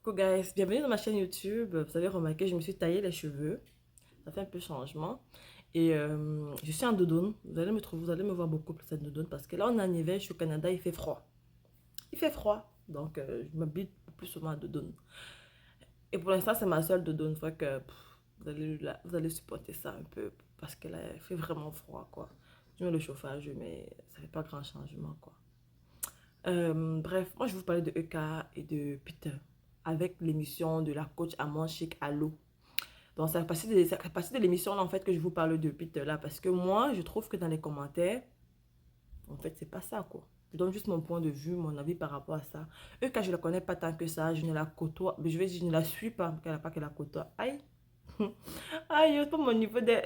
Coucou guys, bienvenue dans ma chaîne YouTube. Vous avez remarqué, je me suis taillé les cheveux. Ça fait un peu changement. Et je suis en doudoune. Vous allez me voir beaucoup plus en doudoune parce que là on est en hiver, je suis au Canada, il fait froid. Il fait froid, donc je m'habille plus souvent en doudoune. Et pour l'instant, c'est ma seule doudoune. Faut que vous allez supporter ça un peu parce que là, il fait vraiment froid quoi. Je mets le chauffage, mais ça fait pas grand changement quoi. Bref, moi je vais vous parler de EK et de Peter avec l'émission de la coach Amon Chic à l'eau. Donc, ça fait partie de l'émission là en fait que je vous parle de Peter là parce que moi je trouve que dans les commentaires, en fait, c'est pas ça quoi. Je donne juste mon point de vue, mon avis par rapport à ça. EK, je ne la connais pas tant que ça, je ne la côtoie, mais je vais dire, je ne la suis pas, qu'elle n'a pas qu'elle la côtoie. Aïe, aïe, c'est pas mon niveau de.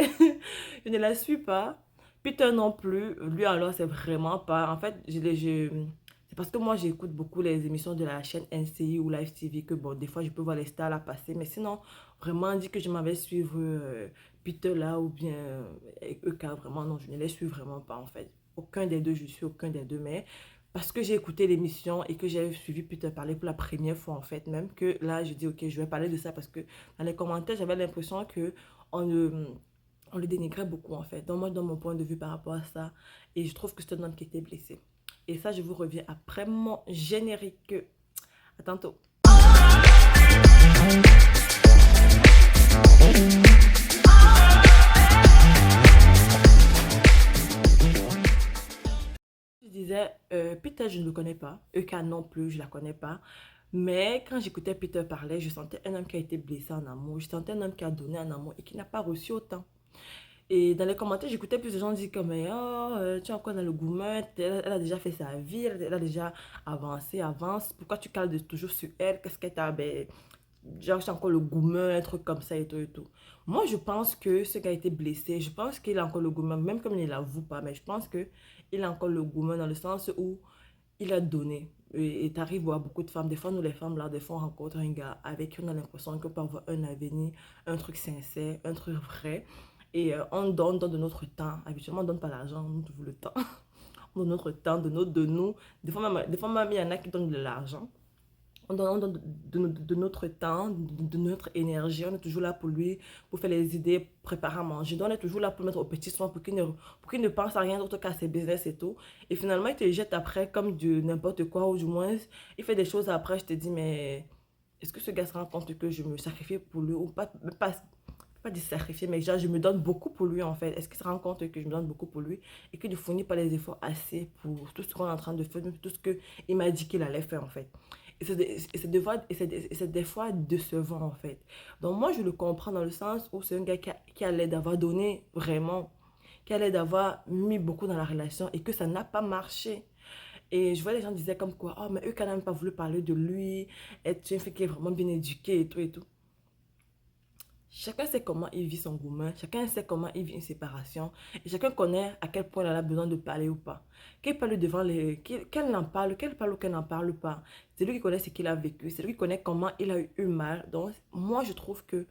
Je ne la suis pas. Peter non plus. Lui, alors, c'est vraiment pas. En fait, c'est parce que moi, j'écoute beaucoup les émissions de la chaîne NCI ou Live TV que, bon, des fois, je peux voir les stars là passer. Mais sinon, vraiment, dit que je m'avais suivre Peter là ou bien EK, vraiment, non, je ne les suis vraiment pas, en fait. Aucun des deux, je suis aucun des deux. Mais parce que j'ai écouté l'émission et que j'ai suivi Peter parler pour la première fois, en fait, même que là, je dis, ok, je vais parler de ça parce que dans les commentaires, j'avais l'impression que on le, on le dénigrait beaucoup en fait. Donc moi, je donne mon point de vue par rapport à ça. Et je trouve que c'est un homme qui était blessé. Et ça, je vous reviens après mon générique. À tantôt. Je disais, Peter, je ne le connais pas. Euka non plus, je ne la connais pas. Mais quand j'écoutais Peter parler, je sentais un homme qui a été blessé en amour. Je sentais un homme qui a donné en amour et qui n'a pas reçu autant. Et dans les commentaires, j'écoutais plus de gens dire comme, oh, tu es encore dans le gourmet, elle a déjà fait sa vie, elle a déjà avancé, avance. Pourquoi tu cales toujours sur elle? Qu'est-ce qu'elle t'a, ben, genre, c'est encore le gourmet, un truc comme ça et tout et tout. Moi, je pense que ce gars a été blessé, je pense qu'il a encore le gourmet, même comme il ne l'avoue pas, mais je pense que il a encore le gourmet dans le sens où il a donné. Et t'arrives à voir beaucoup de femmes, des fois nous les femmes là, des fois on rencontre un gars avec qui on a l'impression qu'on peut avoir un avenir, un truc sincère, un truc vrai. Et on donne de notre temps. Habituellement, on ne donne pas l'argent, on donne toujours le temps. On donne notre temps, de nous. Des fois même, il y en a qui donnent de l'argent. On donne de notre temps, de notre énergie. On est toujours là pour lui, pour faire les idées, préparer à manger. Donc, on est toujours là pour le mettre au petit soin, pour qu'il ne pense à rien d'autre qu'à ses business et tout. Et finalement, il te jette après comme de n'importe quoi, ou du moins, il fait des choses après. Je te dis, mais est-ce que ce gars se rend compte que je me sacrifie pour lui ou pas de sacrifier, mais genre, je me donne beaucoup pour lui en fait. Est-ce qu'il se rend compte que je me donne beaucoup pour lui et qu'il ne fournit pas les efforts assez pour tout ce qu'on est en train de faire, tout ce qu'il m'a dit qu'il allait faire en fait. Et c'est des fois décevant en fait. Donc moi, je le comprends dans le sens où c'est un gars qui a l'air d'avoir donné vraiment, qui a l'air d'avoir mis beaucoup dans la relation et que ça n'a pas marché. Et je vois les gens disaient comme quoi, oh mais eux quand même pas voulu parler de lui, être une fille qui est vraiment bien éduquée et tout et tout. Chacun sait comment il vit son gourmand, chacun sait comment il vit une séparation, et chacun connaît à quel point elle a besoin de parler ou pas. Qu'elle parle devant les. Qu'elle n'en parle, qu'elle parle ou qu'elle n'en parle pas. C'est lui qui connaît ce qu'il a vécu, c'est lui qui connaît comment il a eu mal. Donc, moi, je trouve que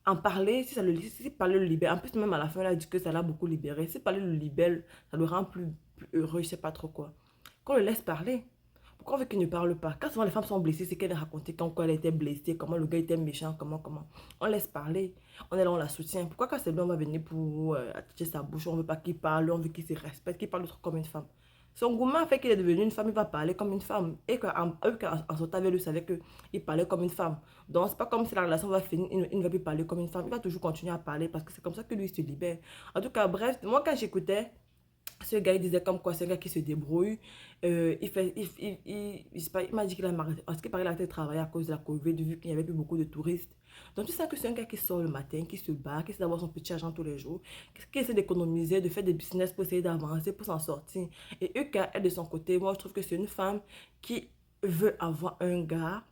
en parler, si parler le libère, en plus, même à la fin, elle a dit que ça l'a beaucoup libéré. Si parler le libère, ça le rend plus heureux, je sais pas trop quoi. Qu'on le laisse parler. Pourquoi on veut qu'il ne parle pas? Quand souvent les femmes sont blessées, c'est qu'elles racontent quand quoi elle était blessée, comment le gars était méchant, comment. On laisse parler. On est là, on la soutient. Pourquoi quand c'est lui, on va venir pour attirer sa bouche, on veut pas qu'il parle, on veut qu'il se respecte, qu'il parle de trucs comme une femme. Son gourmand fait qu'il est devenu une femme, il va parler comme une femme. Et qu'en sortant avec lui, il savait qu'il parlait comme une femme. Donc, c'est pas comme si la relation va finir, il ne va plus parler comme une femme. Il va toujours continuer à parler parce que c'est comme ça que lui il se libère. En tout cas, bref, moi quand j'écoutais, ce gars, il disait comme quoi c'est un gars qui se débrouille. Il m'a dit qu'il a arrêté, parce qu'il paraît qu'il a arrêté de travailler à cause de la Covid, vu qu'il n'y avait plus beaucoup de touristes. Donc tu sais que c'est un gars qui sort le matin, qui se bat, qui essaie d'avoir son petit argent tous les jours, qui essaie d'économiser, de faire des business pour essayer d'avancer, pour s'en sortir. Et Euka, elle de son côté, moi je trouve que c'est une femme qui veut avoir un gars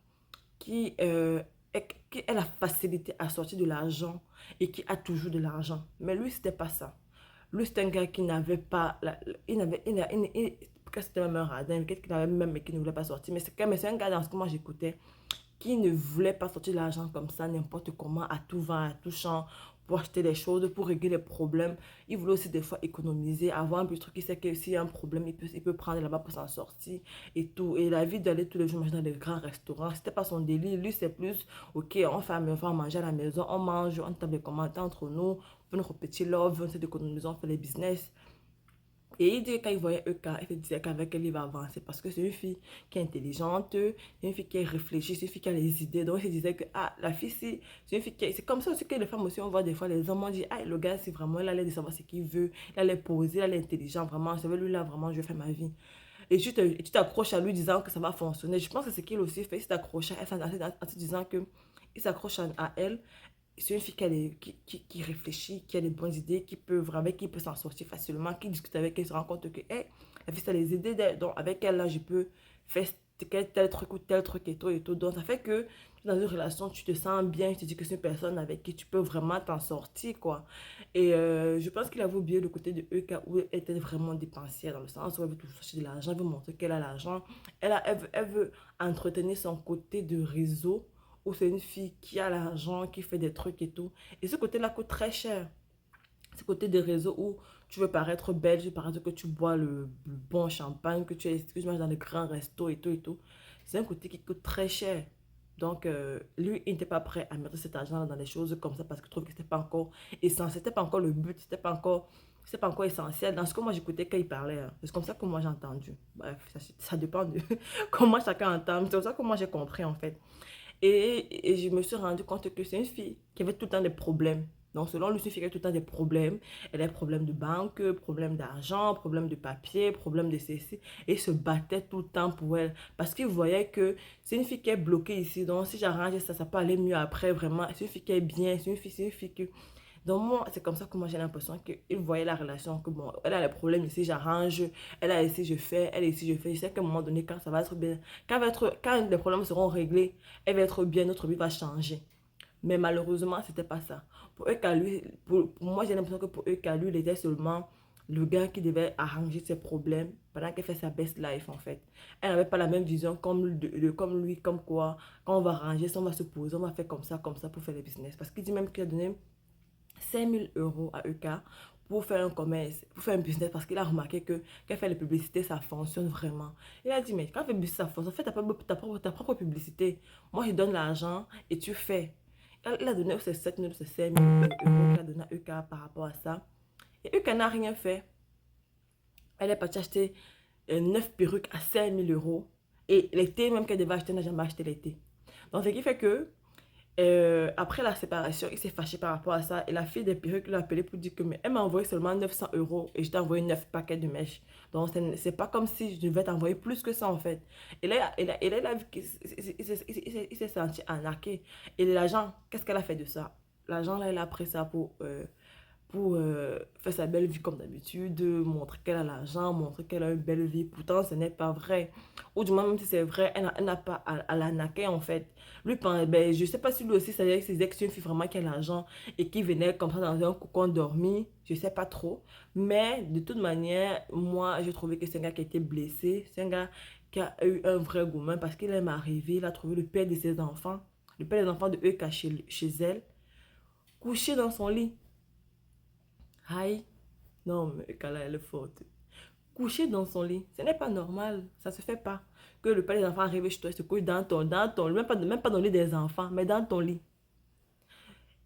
qui, qui a la facilité à sortir de l'argent et qui a toujours de l'argent. Mais lui, c'était pas ça. Lui, c'est un gars qui n'avait pas. Il n'avait. Peut-être c'était même un radin, peut-être qu'il avait même, mais qui ne voulait pas sortir. Mais c'est un gars dans ce que moi j'écoutais qui ne voulait pas sortir de l'argent comme ça, n'importe comment, à tout vent, à tout champ, pour acheter des choses, pour régler les problèmes. Il voulait aussi des fois économiser, avoir un petit truc. Il sait que s'il y a un problème, il peut prendre là-bas pour s'en sortir et tout. Et la vie d'aller tous les jours manger dans des grands restaurants, c'était pas son délire. Lui, c'est plus, ok, on va manger à la maison, on mange, on table les commentaires entre nous, on fait notre petit love, on essaie d'économiser, on fait les business. Et il dit que quand il voyait Eka, il se disait qu'avec elle, il va avancer parce que c'est une fille qui est intelligente, c'est une fille qui est réfléchie, c'est une fille qui a les idées. Donc il se disait que, ah, la fille, c'est une fille qui est... C'est comme ça aussi que les femmes aussi, on voit des fois les hommes, on dit, ah, le gars, c'est vraiment, il a l'air de savoir ce qu'il veut, il a l'air posé, il a l'air intelligent, vraiment, je savais, lui, là, vraiment, je vais faire ma vie. Et tu t'accroches à lui disant que ça va fonctionner. Je pense que c'est ce qu'il aussi fait, il s'accroche à elle en se disant que il s'accroche à elle. C'est une fille qui réfléchit, qui a des bonnes idées, qui peut s'en sortir facilement, qui discute avec elle, se rend compte que hey, la fille, ça a les idées, donc avec elle, là, je peux faire tel truc ou tel truc et tout et tout. Donc, ça fait que dans une relation, tu te sens bien, je te dis que c'est une personne avec qui tu peux vraiment t'en sortir, quoi. Et je pense qu'il a oublié le côté de Eka où elle était vraiment dépensière, dans le sens où elle veut toujours chercher de l'argent, elle veut montrer qu'elle a l'argent. Elle veut entretenir son côté de réseau où c'est une fille qui a l'argent, qui fait des trucs et tout. Et ce côté-là coûte très cher. Ce côté des réseaux où tu veux paraître belle, tu veux paraître que tu bois le bon champagne, que tu manges dans les grands restos et tout et tout. C'est un côté qui coûte très cher. Donc, lui, il n'était pas prêt à mettre cet argent dans des choses comme ça parce qu'il trouve que c'était pas encore essentiel, c'était pas encore le but, c'était pas encore essentiel. Dans ce que moi j'écoutais quand il parlait, hein. C'est comme ça que moi j'ai entendu. Bref, ça dépend de comment chacun entend. C'est comme ça que moi j'ai compris en fait. Et je me suis rendu compte que c'est une fille qui avait tout le temps des problèmes. Donc, selon lui, c'est une fille qui a tout le temps des problèmes. Elle a des problèmes de banque, problèmes d'argent, problèmes de papier, problèmes de ceci. Et il se battait tout le temps pour elle. Parce qu'il voyait que c'est une fille qui est bloquée ici. Donc, si j'arrange ça, ça peut aller mieux après, vraiment. C'est une fille qui est bien. C'est une fille qui donc moi, c'est comme ça que moi j'ai l'impression qu'il voyait la relation, que bon, elle a les problèmes ici, j'arrange, elle a ici, je fais, elle ici, je fais. Je sais qu'à un moment donné, quand ça va être bien, quand les problèmes seront réglés, elle va être bien, notre vie va changer. Mais malheureusement, c'était pas ça. Pour eux, qu'à lui, pour moi, j'ai l'impression que pour eux, qu'à lui, il était seulement le gars qui devait arranger ses problèmes pendant qu'elle fait sa best life, en fait. Elle n'avait pas la même vision comme lui, comme quoi, quand on va arranger ça, on va se poser, on va faire comme ça pour faire le business. Parce qu'il dit même qu'il a donné 5 000 € à EK pour faire un commerce, pour faire un business parce qu'il a remarqué que quand fait les publicités, ça fonctionne vraiment. Il a dit, mais quand fait publicité, ça fonctionne, fais ta propre publicité. Moi, je donne l'argent et tu fais. Il a donné ses 7 000, ses 5 000 € qu'il a donné à EK par rapport à ça. Et EK n'a rien fait. Elle est partie acheter 9 perruques à 5 000 € et l'été même qu'elle devait acheter, elle n'a jamais acheté l'été. Donc, ce qui fait que après la séparation, il s'est fâché par rapport à ça. Et la fille des perruques l'a appelé pour dire que mais elle m'a envoyé seulement 900 € et je t'ai envoyé 9 paquets de mèches. Donc, c'est pas comme si je devais t'envoyer plus que ça en fait. Et là il a vu qu'il il s'est senti arnaqué. Et l'agent, qu'est-ce qu'elle a fait de ça? L'agent, là, il a pris ça pour faire sa belle vie comme d'habitude, montrer qu'elle a l'argent, montrer qu'elle a une belle vie. Pourtant, ce n'est pas vrai. Ou du moins, même si c'est vrai, elle n'a pas à l'arnaquer en fait. Lui, ben, je ne sais pas si lui aussi, ça veut dire que c'est une fille vraiment qui a l'argent et qui venait comme ça dans un cocon dormi. Je ne sais pas trop. Mais de toute manière, moi, j'ai trouvé que c'est un gars qui a été blessé. C'est un gars qui a eu un vrai gourmand parce qu'il est arrivé, il a trouvé le père de ses enfants, le père des enfants de eux chez elle, couché dans son lit. Aïe, non, mais Kala, elle est forte. Coucher dans son lit, ce n'est pas normal, ça se fait pas. Que le père des enfants arrive chez toi et se couche dans ton lit, même pas dans le lit des enfants, mais dans ton lit.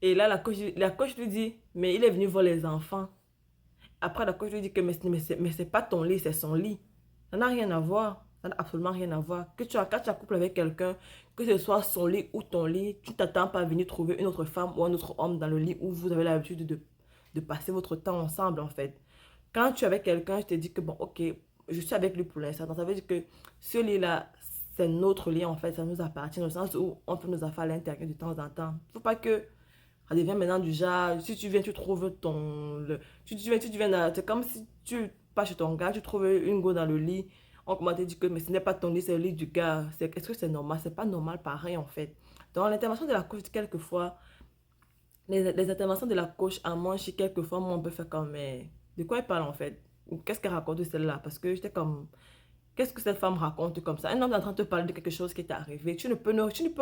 Et là, la coach lui dit, mais il est venu voir les enfants. Après, la coach lui dit que, mais c'est pas ton lit, c'est son lit. Ça n'a rien à voir. Ça n'a absolument rien à voir. Quand tu as couple avec quelqu'un, que ce soit son lit ou ton lit, tu t'attends pas à venir trouver une autre femme ou un autre homme dans le lit où vous avez l'habitude de passer votre temps ensemble, en fait. Quand tu es avec quelqu'un, je te dis que, bon, ok, je suis avec lui pour l'instant. Donc, ça veut dire que ce lit-là, c'est notre lit, en fait. Ça nous appartient, dans le sens où on peut nous affaires à l'intérieur de temps en temps. Il ne faut pas que ça devienne maintenant du genre, si tu viens, tu trouves c'est comme si tu pas chez ton gars, tu trouves une go dans le lit. On commence à te dire que mais ce n'est pas ton lit, c'est le lit du gars. Est-ce que c'est normal? C'est pas normal pareil en fait. Donc l'intervention de la coach, quelquefois, les interventions de la coach en manche, quelquefois, moi on peut faire comme, mais de quoi elle parle en fait? Qu'est-ce qu'elle raconte de celle-là? Parce que j'étais comme, qu'est-ce que cette femme raconte comme ça? Un homme est en train de te parler de quelque chose qui est arrivé. Tu ne peux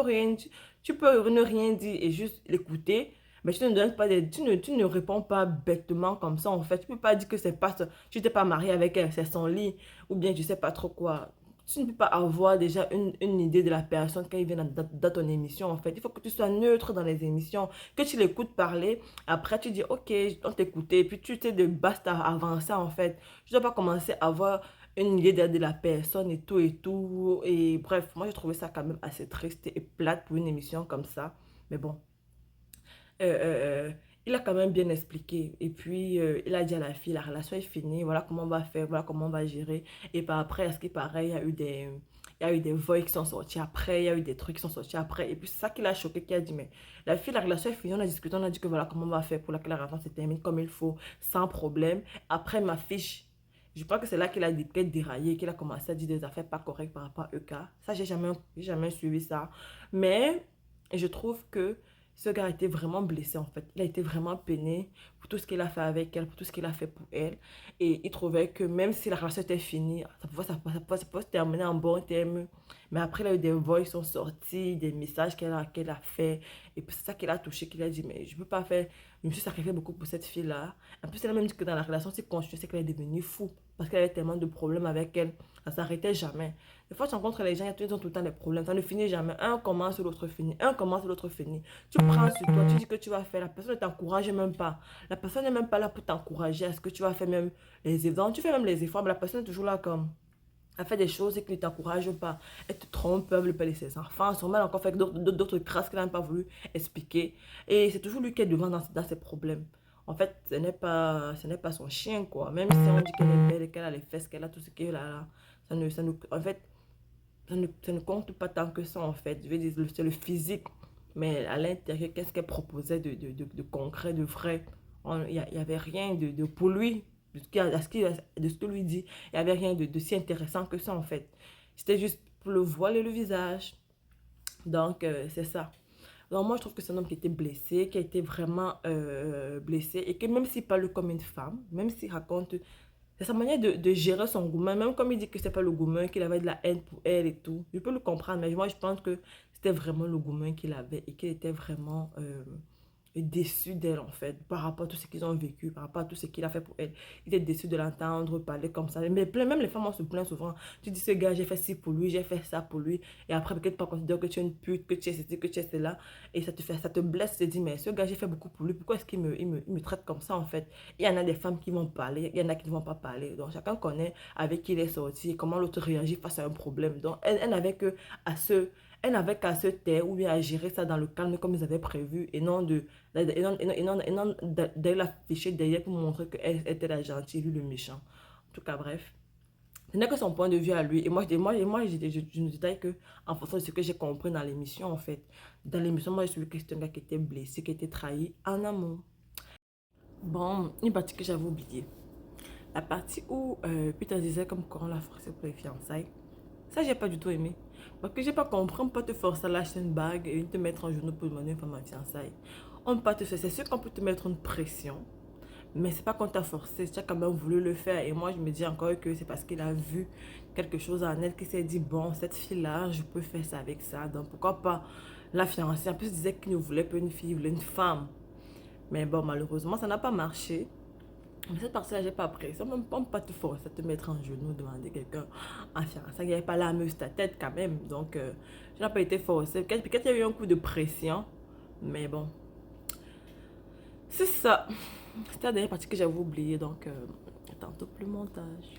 rien, tu peux ne rien dire et juste l'écouter. Mais tu ne donnes pas tu ne réponds pas bêtement comme ça, en fait. Tu peux pas dire que c'est pas ça. Tu t'es pas marié avec elle, c'est son lit. Ou bien tu sais pas trop quoi. Tu ne peux pas avoir déjà une idée de la personne quand il vient dans ton émission, en fait. Il faut que tu sois neutre dans les émissions, que tu l'écoutes parler. Après, tu dis, ok, on t'écoutait. Puis tu t'es de basta à avancer, en fait. Tu dois pas commencer à avoir une idée de la personne et tout et tout. Et bref, moi, j'ai trouvé ça quand même assez triste et plate pour une émission comme ça. Mais bon, euh, euh, euh, il a quand même bien expliqué. Et puis, il a dit à la fille, la relation est finie, voilà comment on va faire, voilà comment on va gérer. Et par après, à ce qui paraît, il y a eu des voix qui sont sortis après, il y a eu des trucs qui sont sortis après. Et puis, c'est ça qui l'a choqué, qui a dit, mais la fille, la relation est finie, on a discuté, on a dit que voilà comment on va faire pour que la relation se termine comme il faut, sans problème. Après, ma fiche. Je crois que c'est là qu'il a peut-être déraillé, qu'il a commencé à dire des affaires pas correctes par rapport à EK. Ça, j'ai jamais suivi ça. Mais je trouve que ce gars a été vraiment blessé en fait. Il a été vraiment peiné pour tout ce qu'il a fait avec elle, pour tout ce qu'il a fait pour elle. Et il trouvait que même si la relation était finie, ça pouvait se terminer en bon terme. Mais après, il a eu des voix qui sont sortis, des messages qu'elle a fait. Et puis c'est ça qu'il a touché, qu'il a dit, mais je ne peux pas faire, je me suis sacrifié beaucoup pour cette fille-là. En plus, elle a même dit que dans la relation, c'est continué, c'est qu'elle est devenue fou. Parce qu'elle avait tellement de problèmes avec elle. Ça ne s'arrêtait jamais. Des fois, tu rencontres les gens, ils ont tout le temps des problèmes. Ça ne finit jamais. Un commence, l'autre finit. Un commence, l'autre finit. Tu prends sur toi, tu dis que tu vas faire. La personne ne t'encourage même pas. La personne n'est même pas là pour t'encourager à ce que tu vas faire même les efforts. Tu fais même les efforts, mais la personne est toujours là comme... Elle fait des choses et qui ne t'encourage pas. Elle te trompe, elle veut pas laisser ses enfants. Son mal encore fait d'autres crasses qu'elle n'a pas voulu expliquer. Et c'est toujours lui qui est devant dans ses problèmes. En fait, ce n'est pas son chien, quoi. Même si on dit qu'elle est belle et qu'elle a les fesses, qu'elle a tout ce qu'elle a là, en fait, ça ne compte pas tant que ça, en fait. Je veux dire, c'est le physique. Mais à l'intérieur, qu'est-ce qu'elle proposait de concret, de vrai? Il n'y avait rien pour lui, de ce que lui dit. Il n'y avait rien de si intéressant que ça, en fait. C'était juste pour le voile et le visage. Donc, c'est ça. Donc, moi, je trouve que c'est un homme qui était blessé, qui a été vraiment blessé. Et que même s'il parle comme une femme, même s'il raconte c'est sa manière de gérer son gourmand. Même comme il dit que c'est pas le gourmand, qu'il avait de la haine pour elle et tout. Je peux le comprendre, mais moi, je pense que c'était vraiment le gourmand qu'il avait et qu'il était vraiment déçu d'elle, en fait, par rapport à tout ce qu'ils ont vécu, par rapport à tout ce qu'il a fait pour elle. Il était déçu de l'entendre parler comme ça. Mais même les femmes, on se plaint souvent. Tu dis, ce gars, j'ai fait ci pour lui, j'ai fait ça pour lui. Et après, peut-être pas considérer que tu es une pute, que tu es ceci, que tu es cela. Et ça te blesse. Tu te dis, mais ce gars, j'ai fait beaucoup pour lui. Pourquoi est-ce qu'il il me traite comme ça, en fait? Il y en a des femmes qui vont parler, il y en a qui ne vont pas parler. Donc, chacun connaît avec qui il est sorti, comment l'autre réagit face à un problème. Donc, elle n'avait que à se... Elle n'avait qu'à se taire ou bien à gérer ça dans le calme comme ils avaient prévu et non d'aller l'afficher derrière pour montrer qu'elle était la gentille, lui le méchant. En tout cas, bref. Ce n'est que son point de vue à lui. Et je ne détaille que en fonction de ce que j'ai compris dans l'émission, en fait. Dans l'émission, moi, je suis que c'est un gars qui était blessé, qui était trahi en amour. Bon, une partie que j'avais oubliée. La partie où Peter disait comme quoi on l'a forcé pour les fiançailles. Ça, j'ai pas du tout aimé. Parce que j'ai pas compris, on peut pas te forcer à lâcher une bague et te mettre en genou pour demander une femme en fiançailles. On peut pas te faire, c'est sûr qu'on peut te mettre une pression. Mais c'est pas qu'on t'a forcé, tu as quand même voulu le faire. Et moi, je me dis encore que c'est parce qu'il a vu quelque chose en elle, qu'il s'est dit, bon, cette fille-là, je peux faire ça avec ça. Donc, pourquoi pas la fiancer? En plus, il disait qu'il ne voulait pas une fille, il voulait une femme. Mais bon, malheureusement, ça n'a pas marché. Mais cette partie-là, j'ai pas appris. Ça ne peut pas te forcer à te mettre en genou, demander quelqu'un en fiançailles. Il n'y avait pas la meuse ta tête quand même. Donc, je n'ai pas été forcée. Peut-être qu'il y a eu un coup de pression. Mais bon, c'est ça. C'était la dernière partie que j'avais oubliée. Donc, tantôt plus montage.